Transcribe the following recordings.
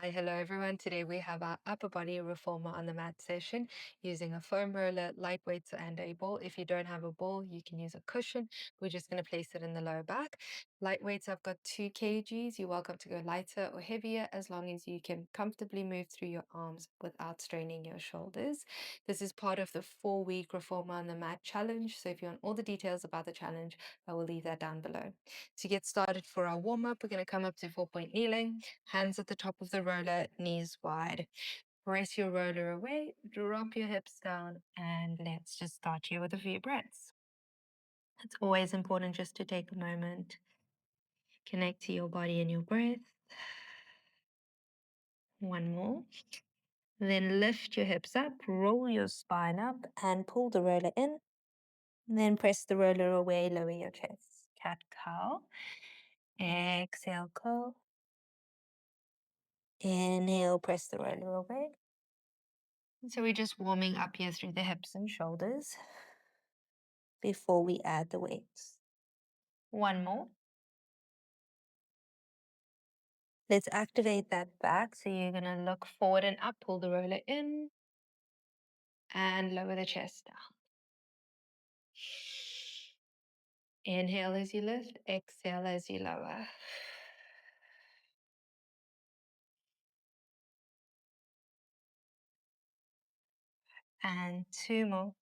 Hi, hello everyone. Today we have our upper body reformer on the mat session using a foam roller, light weights, and a ball. If you don't have a ball, you can use a cushion. We're just going to place it in the lower back. Light weights, I've got 2 kgs. You're welcome to go lighter or heavier as long as you can comfortably move through your arms without straining your shoulders. This is part of the 4-week reformer on the mat challenge. So if you want all the details about the challenge, I will leave that down below. To get started for our warm up, we're going to come up to 4-point kneeling. Hands at the top of the roller, knees wide. Press your roller away, drop your hips down, and let's just start here with a few breaths. It's always important just to take a moment, connect to your body and your breath. One more. Then lift your hips up, roll your spine up, and pull the roller in. Then press the roller away, lower your chest. Cat-cow. Exhale, curl. Inhale, press the roller away. So we're just warming up here through the hips and shoulders before we add the weights. One more. Let's activate that back. So you're going to look forward and up, pull the roller in, and lower the chest down. Inhale as you lift, exhale as you lower. And 2 more.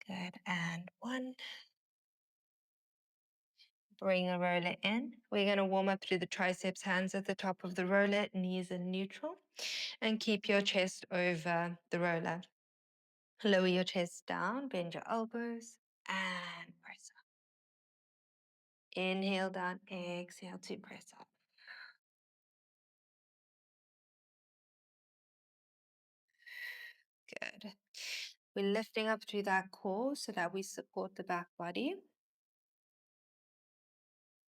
Good. And 1. Bring the roller in. We're going to warm up through the triceps, hands at the top of the roller, knees in neutral, and keep your chest over the roller. Lower your chest down, bend your elbows, and press up. Inhale down, exhale to press up. Good. We're lifting up through that core so that we support the back body.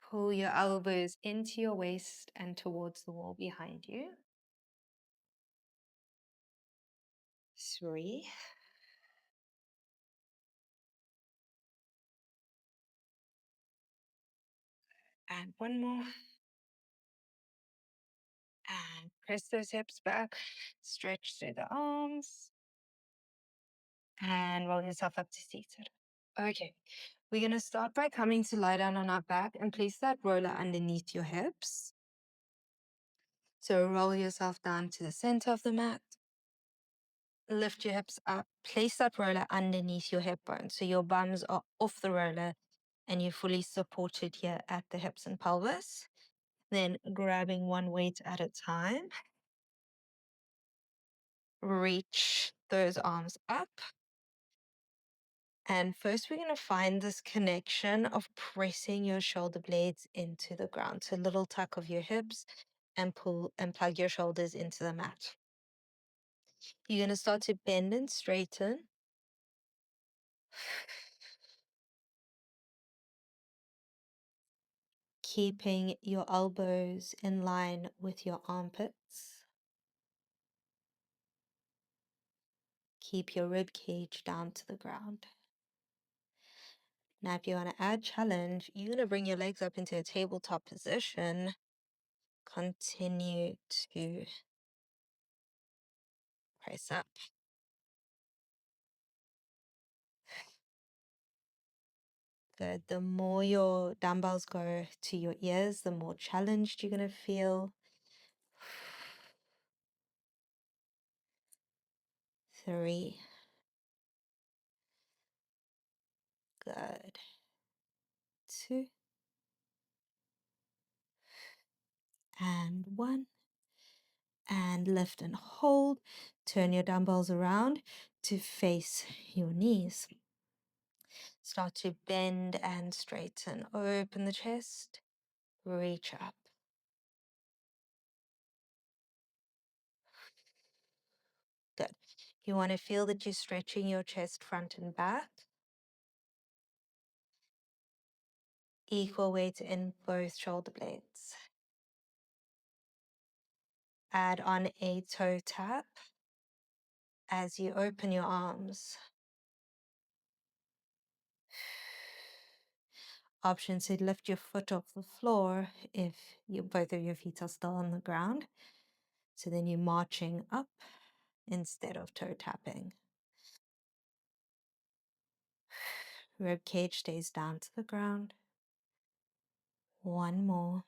Pull your elbows into your waist and towards the wall behind you. 3. And 1 more. And press those hips back. Stretch through the arms. And roll yourself up to seated. Okay. We're going to start by coming to lie down on our back and place that roller underneath your hips. So roll yourself down to the center of the mat. Lift your hips up. Place that roller underneath your hip bone. So your bums are off the roller and you're fully supported here at the hips and pelvis. Then grabbing one weight at a time. Reach those arms up. And first, we're going to find this connection of pressing your shoulder blades into the ground. So a little tuck of your hips and pull and plug your shoulders into the mat. You're going to start to bend and straighten. Keeping your elbows in line with your armpits. Keep your rib cage down to the ground. Now, if you want to add challenge, you're going to bring your legs up into a tabletop position. Continue to press up. Good. The more your dumbbells go to your ears, the more challenged you're going to feel. 3. Good. 2. And 1. And lift and hold. Turn your dumbbells around to face your knees. Start to bend and straighten. Open the chest. Reach up. Good. You want to feel that you're stretching your chest front and back. Equal weight in both shoulder blades. Add on a toe tap as you open your arms. option to lift your foot off the floor if both of your feet are still on the ground. So then you're marching up instead of toe tapping. Rib cage stays down to the ground. One more.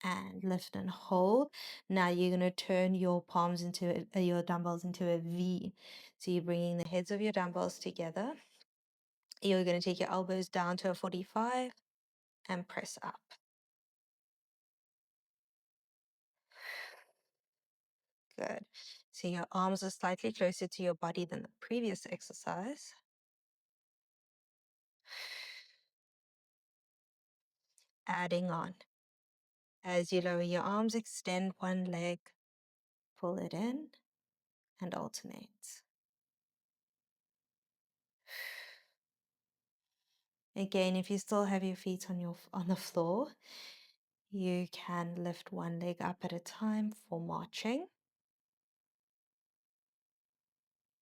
And lift and hold. Now you're going to turn your palms into your dumbbells into a V. So you're bringing the heads of your dumbbells together. You're going to take your elbows down to a 45 and press up. Good. So your arms are slightly closer to your body than the previous exercise. Adding on. As you lower your arms, extend one leg, pull it in, and alternate. Again, if you still have your feet on the floor, you can lift one leg up at a time for marching,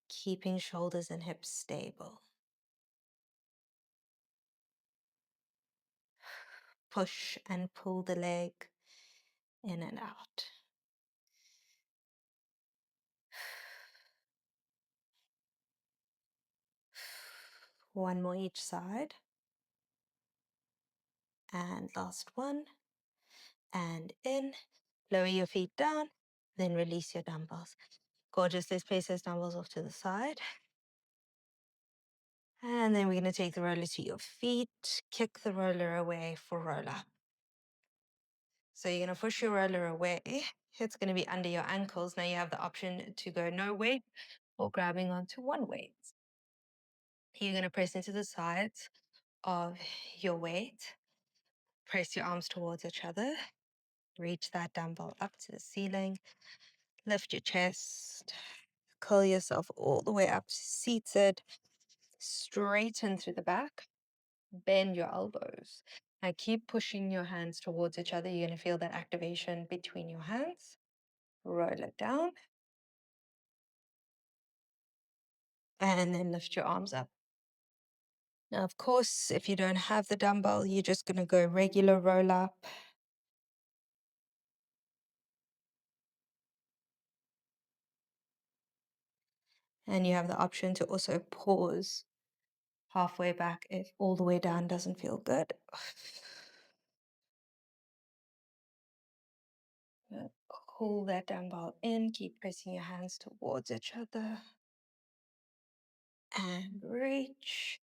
keeping shoulders and hips stable. Push and pull the leg in and out. One more each side. And last one. And in. Lower your feet down, then release your dumbbells. Gorgeous. Let's place those dumbbells off to the side. And then we're going to take the roller to your feet, kick the roller away for roll up. So you're going to push your roller away. It's going to be under your ankles. Now you have the option to go no weight or grabbing onto one weight. You're going to press into the sides of your weight. Press your arms towards each other. Reach that dumbbell up to the ceiling. Lift your chest. Curl yourself all the way up to seated. Straighten through the back. Bend your elbows. Now keep pushing your hands towards each other. You're going to feel that activation between your hands. Roll it down. And then lift your arms up. Now, of course, if you don't have the dumbbell, you're just going to go regular roll up. And you have the option to also pause halfway back if all the way down doesn't feel good. Pull that dumbbell in, keep pressing your hands towards each other. And reach.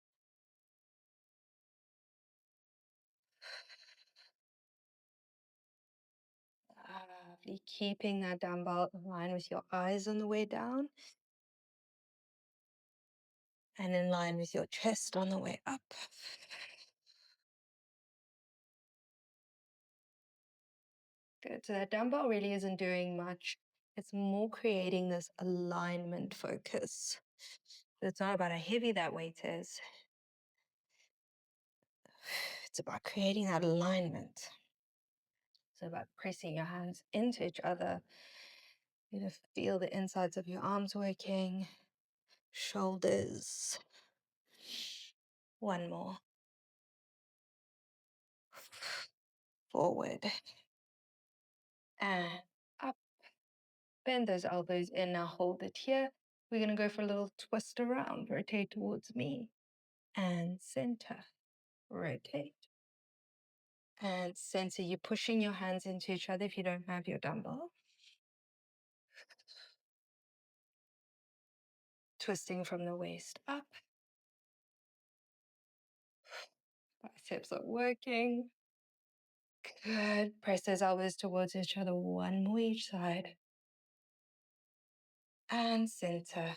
Lovely. Keeping that dumbbell in line with your eyes on the way down. And in line with your chest on the way up. Good. So that dumbbell really isn't doing much. It's more creating this alignment focus. So it's not about how heavy that weight is. It's about creating that alignment. So about pressing your hands into each other. You know, feel the insides of your arms working, shoulders. One more. Forward. And up. Bend those elbows in. Now hold it here. We're going to go for a little twist around. Rotate towards me. And center. Rotate. And center. You're pushing your hands into each other if you don't have your dumbbell. Twisting from the waist up. Biceps are working. Good. Press those elbows towards each other. One more each side. And center.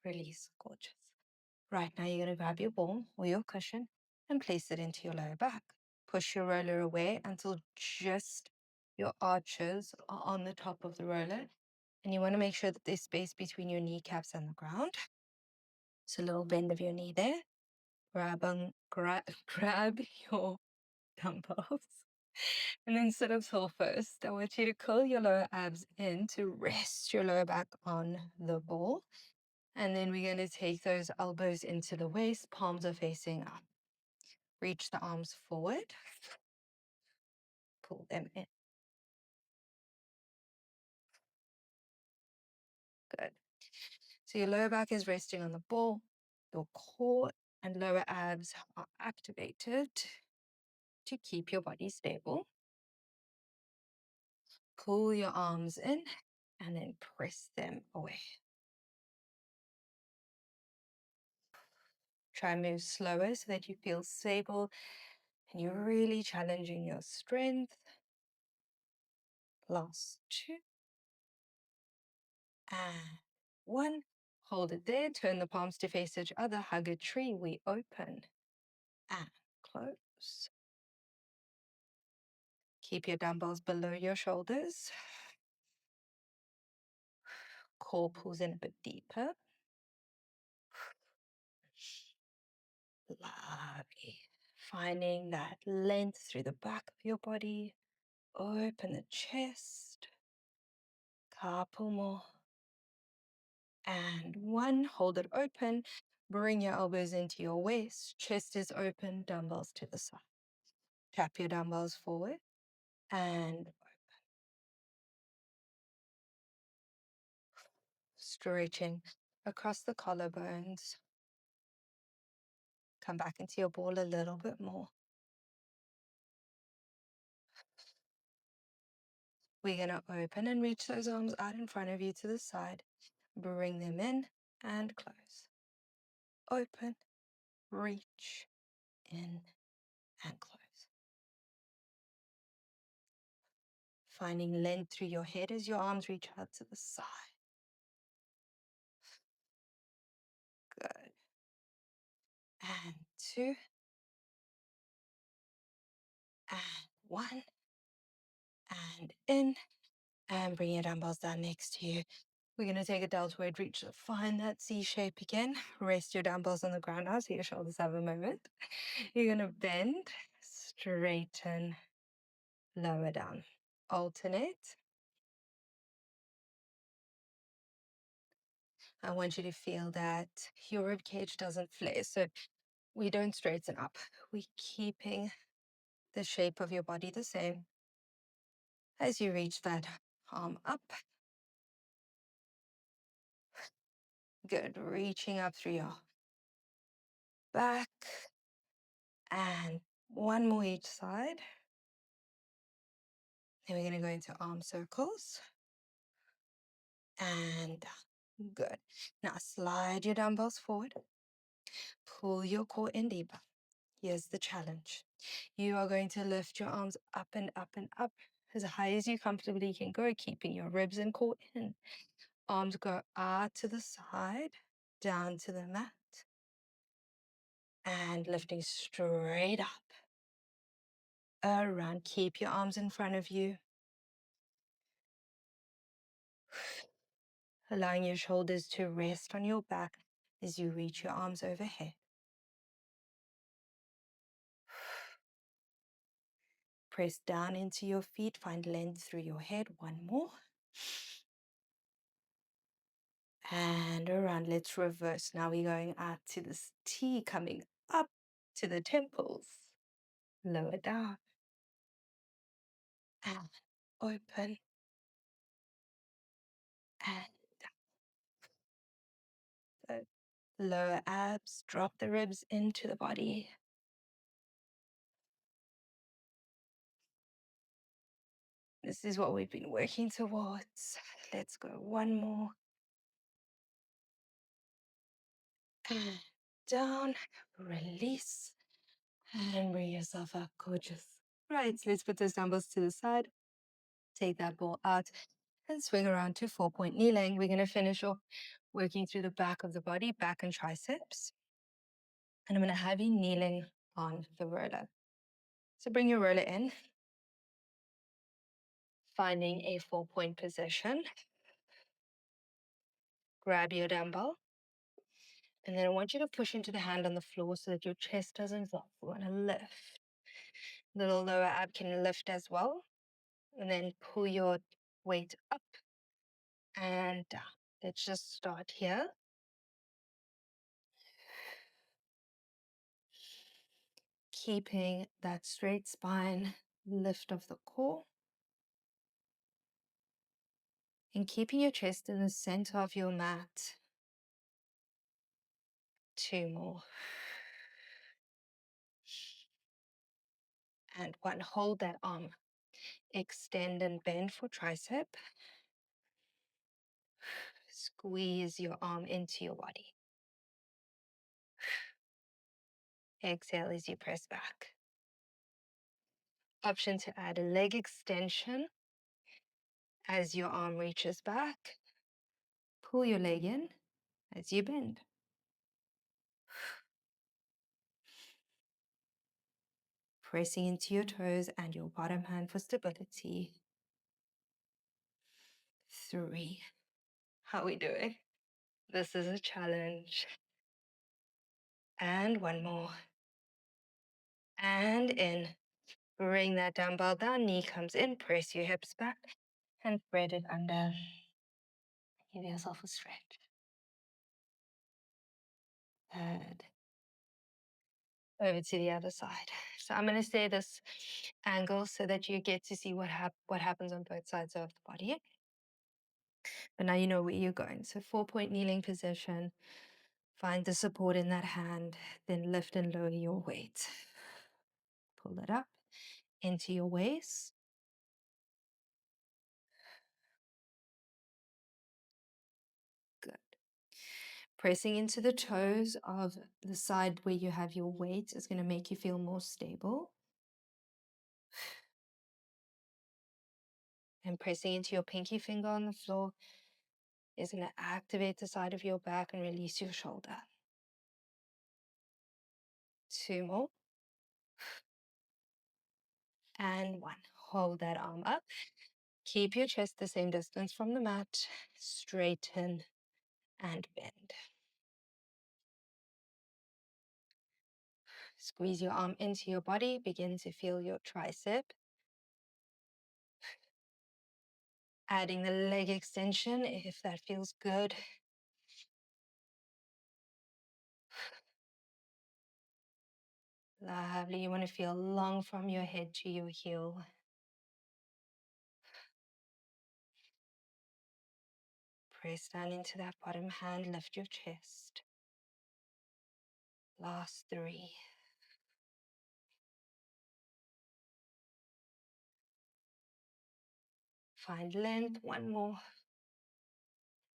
Release. Gorgeous. Right, now you're going to grab your ball or your cushion and place it into your lower back. Push your roller away until just your arches are on the top of the roller. And you want to make sure that there's space between your kneecaps and the ground. So a little bend of your knee there. Grab your dumbbells. And then sit up tall first. I want you to curl your lower abs in to rest your lower back on the ball. And then we're going to take those elbows into the waist, palms are facing up. Reach the arms forward. Pull them in. Good. So your lower back is resting on the ball. Your core and lower abs are activated to keep your body stable. Pull your arms in and then press them away. Try and move slower so that you feel stable and you're really challenging your strength. Last 2 and 1. Hold it there. Turn the palms to face each other. Hug a tree. We open and close. Keep your dumbbells below your shoulders. Core pulls in a bit deeper. Lovely. Finding that length through the back of your body. Open the chest. Couple more. And 1. Hold it open. Bring your elbows into your waist. Chest is open. Dumbbells to the side. Tap your dumbbells forward. And stretching across the collarbones. Come back into your ball a little bit more. We're going to open and reach those arms out in front of you to the side. Bring them in and close. Open, reach, in, and close. Finding length through your head as your arms reach out to the side. Good. And 2. And 1. And in. And bring your dumbbells down next to you. We're going to take a deltoid reach. Find that C shape again. Rest your dumbbells on the ground now so your shoulders have a moment. You're going to bend, straighten, lower down. Alternate. I want you to feel that your rib cage doesn't flare. So we don't straighten up. We're keeping the shape of your body the same. As you reach that arm up. Good. Reaching up through your back. And 1 more each side. Then we're going to go into arm circles. And down. Good. Now slide your dumbbells forward. Pull your core in deeper. Here's the challenge. You are going to lift your arms up and up and up as high as you comfortably can go, keeping your ribs and core in. Arms go out to the side, down to the mat, and lifting straight up. Around. Keep your arms in front of you. Allowing your shoulders to rest on your back as you reach your arms overhead. Press down into your feet. Find length through your head. 1 more. And around. Let's reverse. Now we're going out to this T, coming up to the temples. Lower down. And open. And down. Lower abs. Drop the ribs into the body. This is what we've been working towards. Let's go 1 more. And down. Release. And bring yourself up. Gorgeous. Right, so let's put those dumbbells to the side. Take that ball out and swing around to 4-point kneeling. We're going to finish off working through the back of the body, back and triceps. And I'm going to have you kneeling on the roller. So bring your roller in, finding a 4-point position. Grab your dumbbell. And then I want you to push into the hand on the floor so that your chest doesn't drop. We want to lift. Little lower ab can lift as well. And then pull your weight up and down. Let's just start here. keeping that straight spine, lift of the core, and keeping your chest in the center of your mat. 2 more. And 1. Hold that arm. Extend and bend for tricep. Squeeze your arm into your body. Exhale as you press back. Option to add a leg extension as your arm reaches back. Pull your leg in as you bend. Pressing into your toes and your bottom hand for stability. 3. How are we doing? This is a challenge. And 1 more. And in. Bring that dumbbell down, knee comes in, press your hips back, and thread it under. Give yourself a stretch. Good. Over to the other side. So I'm going to stay this angle so that you get to see what happens on both sides of the body. But now you know where you're going. So 4-point kneeling position. Find the support in that hand. Then lift and lower your weight. Pull it up into your waist. Good. Pressing into the toes of the side where you have your weight is going to make you feel more stable. And pressing into your pinky finger on the floor is going to activate the side of your back and release your shoulder. 2 more. And 1. Hold that arm up. Keep your chest the same distance from the mat. Straighten and bend. Squeeze your arm into your body. Begin to feel your tricep. Adding the leg extension if that feels good. Lovely. You want to feel long from your head to your heel. Press down into that bottom hand. Lift your chest. Last 3. Find length. 1 more.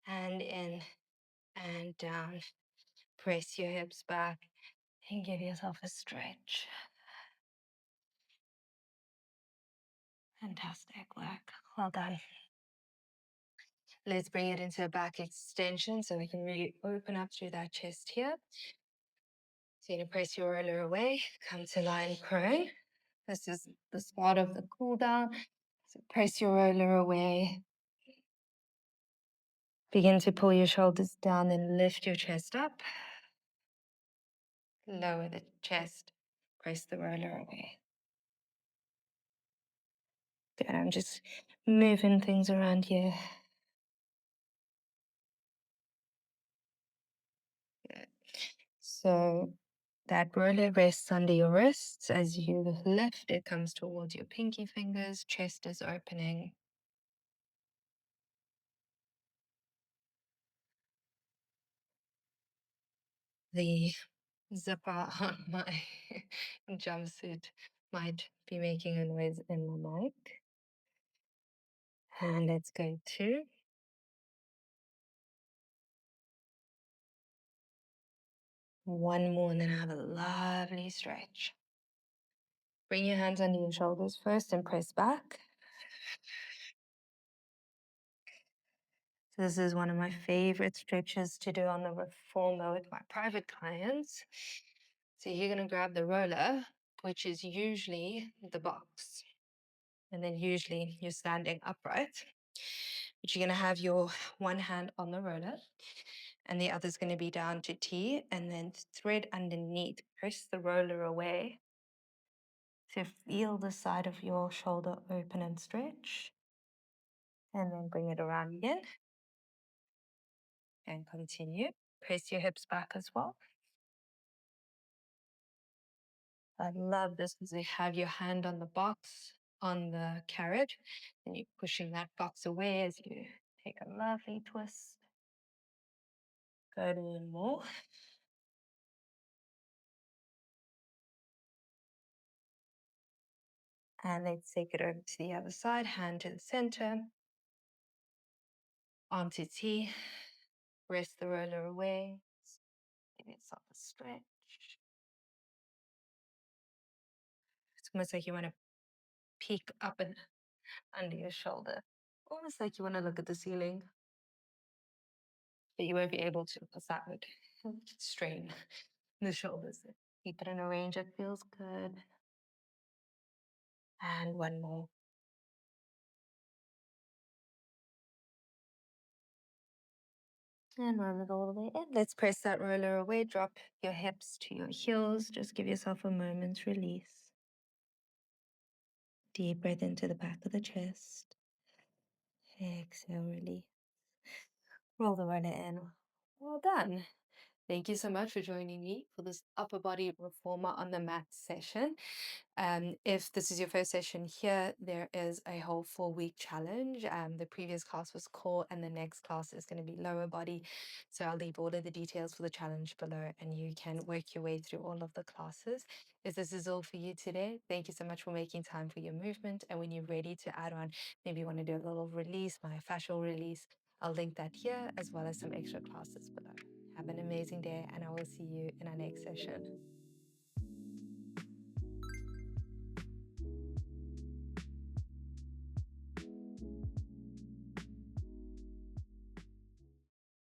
And in and down. Press your hips back and give yourself a stretch. Fantastic work. Well done. Let's bring it into a back extension so we can really open up through that chest here. So you're going to press your roller away, come to lying prone. This is the spot of the cool down. So press your roller away. Begin to pull your shoulders down and lift your chest up. Lower the chest. Press the roller away. Good. I'm just moving things around here. Good. So that roller rests under your wrists. As you lift, it comes towards your pinky fingers. Chest is opening. The zipper on my jumpsuit might be making a noise in my mic. And let's go to 1 more, and then have a lovely stretch. Bring your hands under your shoulders first and press back. So this is one of my favorite stretches to do on the reformer with my private clients. So you're going to grab the roller, which is usually the box. And then usually you're standing upright. But you're going to have your one hand on the roller and the other's going to be down to T, and then thread underneath. Press the roller away. So feel the side of your shoulder open and stretch. And then bring it around again. And continue. Press your hips back as well. I love this because you have your hand on the box, on the carrot, and you're pushing that box away as you take a lovely twist. Go a little more. And let's take it over to the other side, hand to the center, onto T. Rest the roller away. Give yourself a stretch. It's almost like you want to peek up and under your shoulder. Almost like you want to look at the ceiling, but you won't be able to because that would strain the shoulders. Keep it in a range that feels good. And one more. And roll it all the way in. Let's press that roller away. Drop your hips to your heels. Just give yourself a moment's release. Deep breath into the back of the chest. Exhale, release. Roll the roller in. Well done. Thank you so much for joining me for this upper body reformer on the mat session. If this is your first session here, there is a whole 4-week challenge. The previous class was core and the next class is going to be lower body. So I'll leave all of the details for the challenge below and you can work your way through all of the classes. If this is all for you today, thank you so much for making time for your movement. And when you're ready to add on, maybe you want to do a little release, myofascial release, I'll link that here as well as some extra classes below. Have an amazing day and I will see you in our next session.